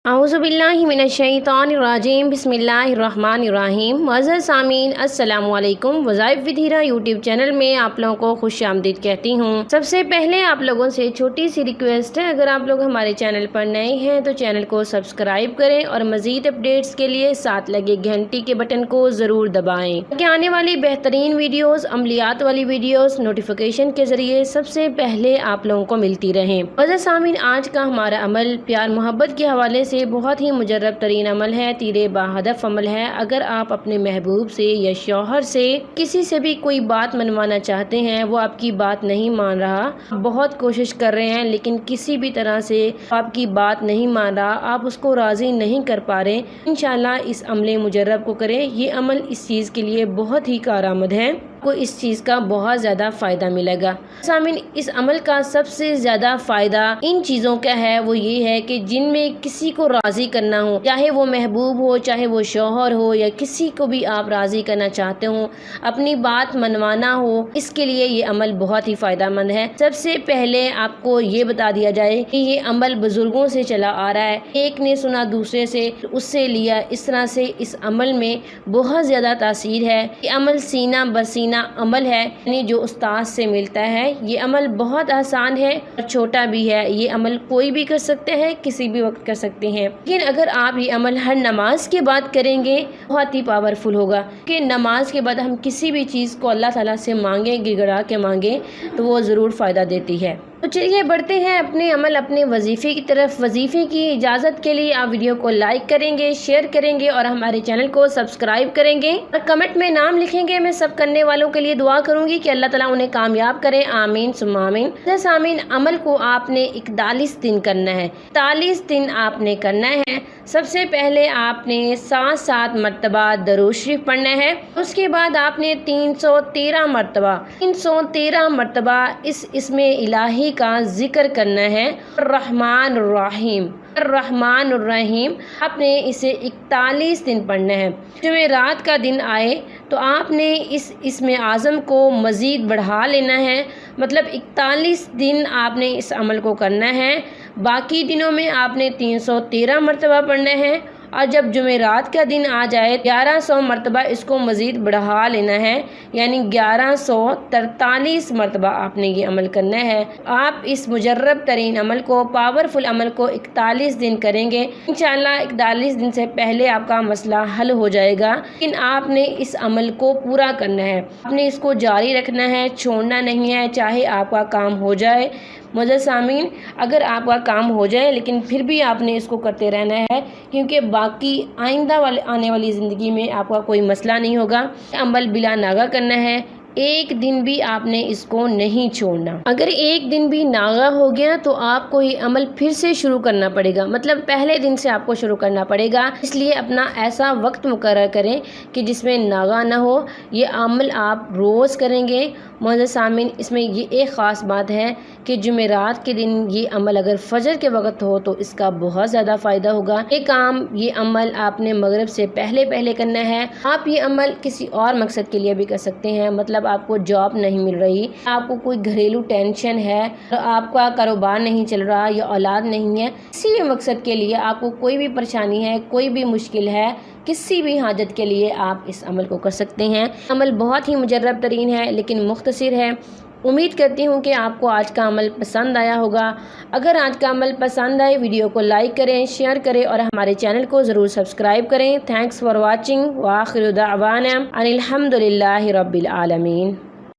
اعوذ باللہ من الشیطان الرجیم بسم اللہ الرحمن الرحیم۔ معزز سامعین السلام علیکم۔ وظائف ود ہیرا یوٹیوب چینل میں آپ لوگوں کو خوش آمدید کہتی ہوں۔ سب سے پہلے آپ لوگوں سے چھوٹی سی ریکویسٹ ہے، اگر آپ لوگ ہمارے چینل پر نئے ہیں تو چینل کو سبسکرائب کریں اور مزید اپڈیٹس کے لیے ساتھ لگے گھنٹی کے بٹن کو ضرور دبائیں تاکہ آنے والی بہترین ویڈیوز، عملیات والی ویڈیوز نوٹیفیکیشن کے ذریعے سب سے پہلے آپ لوگوں کو ملتی رہیں۔ معزز سامعین، آج کا ہمارا عمل پیار محبت کے حوالے سے بہت ہی مجرب ترین عمل ہے، تیرے باہدف عمل ہے۔ اگر آپ اپنے محبوب سے یا شوہر سے کسی سے بھی کوئی بات منوانا چاہتے ہیں، وہ آپ کی بات نہیں مان رہا، بہت کوشش کر رہے ہیں لیکن کسی بھی طرح سے آپ کی بات نہیں مان رہا، آپ اس کو راضی نہیں کر پا رہے، انشاءاللہ اس عمل مجرب کو کریں۔ یہ عمل اس چیز کے لیے بہت ہی کارآمد ہے، کو اس چیز کا بہت زیادہ فائدہ ملے گا۔ سامعین، اس عمل کا سب سے زیادہ فائدہ ان چیزوں کا ہے، وہ یہ ہے کہ جن میں کسی کو راضی کرنا ہو، چاہے وہ محبوب ہو، چاہے وہ شوہر ہو، یا کسی کو بھی آپ راضی کرنا چاہتے ہو، اپنی بات منوانا ہو، اس کے لیے یہ عمل بہت ہی فائدہ مند ہے۔ سب سے پہلے آپ کو یہ بتا دیا جائے کہ یہ عمل بزرگوں سے چلا آ رہا ہے، ایک نے سنا دوسرے سے، اس سے لیا، اس طرح سے اس عمل میں بہت زیادہ تاثیر ہے۔ یہ عمل سینہ بسینہ عمل ہے، یعنی جو استاد سے ملتا ہے۔ یہ عمل بہت آسان ہے اور چھوٹا بھی ہے، یہ عمل کوئی بھی کر سکتے ہیں، کسی بھی وقت کر سکتے ہیں، لیکن اگر آپ یہ عمل ہر نماز کے بعد کریں گے بہت ہی پاورفل ہوگا، کہ نماز کے بعد ہم کسی بھی چیز کو اللہ تعالیٰ سے مانگیں، گڑ گڑا کے مانگیں تو وہ ضرور فائدہ دیتی ہے۔ تو چلیے بڑھتے ہیں اپنے عمل، اپنے وظیفے کی طرف۔ وظیفے کی اجازت کے لیے آپ ویڈیو کو لائک کریں گے، شیئر کریں گے اور ہمارے چینل کو سبسکرائب کریں گے اور کمنٹ میں نام لکھیں گے۔ میں سب کرنے والوں کے لیے دعا کروں گی کہ اللہ تعالیٰ انہیں کامیاب کرے، آمین ثم آمین۔ آمین۔ عمل کو آپ نے 41 دن کرنا ہے، 41 دن آپ نے کرنا ہے۔ سب سے پہلے آپ نے 7 مرتبہ درود شریف پڑھنا ہے، اس کے بعد آپ نے 313 مرتبہ اس اسم الہی کا ذکر کرنا ہے، الرحمن الرحیم۔ الرحمن الرحیم آپ نے اسے 41 دن پڑھنا ہے۔ جمعرات کا دن آئے تو آپ نے اس اسم اعظم کو مزید بڑھا لینا ہے، مطلب 41 دن آپ نے اس عمل کو کرنا ہے۔ باقی دنوں میں آپ نے 313 مرتبہ پڑھنا ہے، اور جب جمعرات کا دن آ جائے 1100 مرتبہ اس کو مزید بڑھا لینا ہے، یعنی 1143 مرتبہ آپ نے یہ عمل کرنا ہے۔ آپ اس مجرب ترین عمل کو، پاورفل عمل کو 41 دن کریں گے، انشاءاللہ 41 دن سے پہلے آپ کا مسئلہ حل ہو جائے گا، لیکن آپ نے اس عمل کو پورا کرنا ہے، آپ نے اس کو جاری رکھنا ہے، چھوڑنا نہیں ہے، چاہے آپ کا کام ہو جائے۔ معزز سامعین، اگر آپ کا کام ہو جائے لیکن پھر بھی آپ نے اس کو کرتے رہنا ہے، کیونکہ باقی آئندہ آنے والی زندگی میں آپ کا کوئی مسئلہ نہیں ہوگا۔ عمل بلا ناغہ کرنا ہے، ایک دن بھی آپ نے اس کو نہیں چھوڑنا۔ اگر ایک دن بھی ناغہ ہو گیا تو آپ کو یہ عمل پھر سے شروع کرنا پڑے گا، مطلب پہلے دن سے آپ کو شروع کرنا پڑے گا۔ اس لیے اپنا ایسا وقت مقرر کریں کہ جس میں ناغہ نہ ہو۔ یہ عمل آپ روز کریں گے۔ معزز سامعین، اس میں یہ ایک خاص بات ہے کہ جمعرات کے دن یہ عمل اگر فجر کے وقت ہو تو اس کا بہت زیادہ فائدہ ہوگا۔ یہ عمل آپ نے مغرب سے پہلے کرنا ہے۔ آپ یہ عمل کسی اور مقصد کے لیے بھی کر سکتے ہیں، مطلب آپ کو جاب نہیں مل رہی، آپ کو کوئی گھریلو ٹینشن ہے، آپ کا کاروبار نہیں چل رہا یا اولاد نہیں ہے، کسی بھی مقصد کے لیے آپ کو کوئی بھی پریشانی ہے، کوئی بھی مشکل ہے، کسی بھی حاجت کے لیے آپ اس عمل کو کر سکتے ہیں۔ عمل بہت ہی مجرب ترین ہے لیکن مختصر ہے۔ امید کرتی ہوں کہ آپ کو آج کا عمل پسند آیا ہوگا۔ اگر آج کا عمل پسند آئے ویڈیو کو لائک کریں، شیئر کریں اور ہمارے چینل کو ضرور سبسکرائب کریں۔ تھینکس فار واچنگ، وآخر دعوانا ان الحمد للہ رب العالمین۔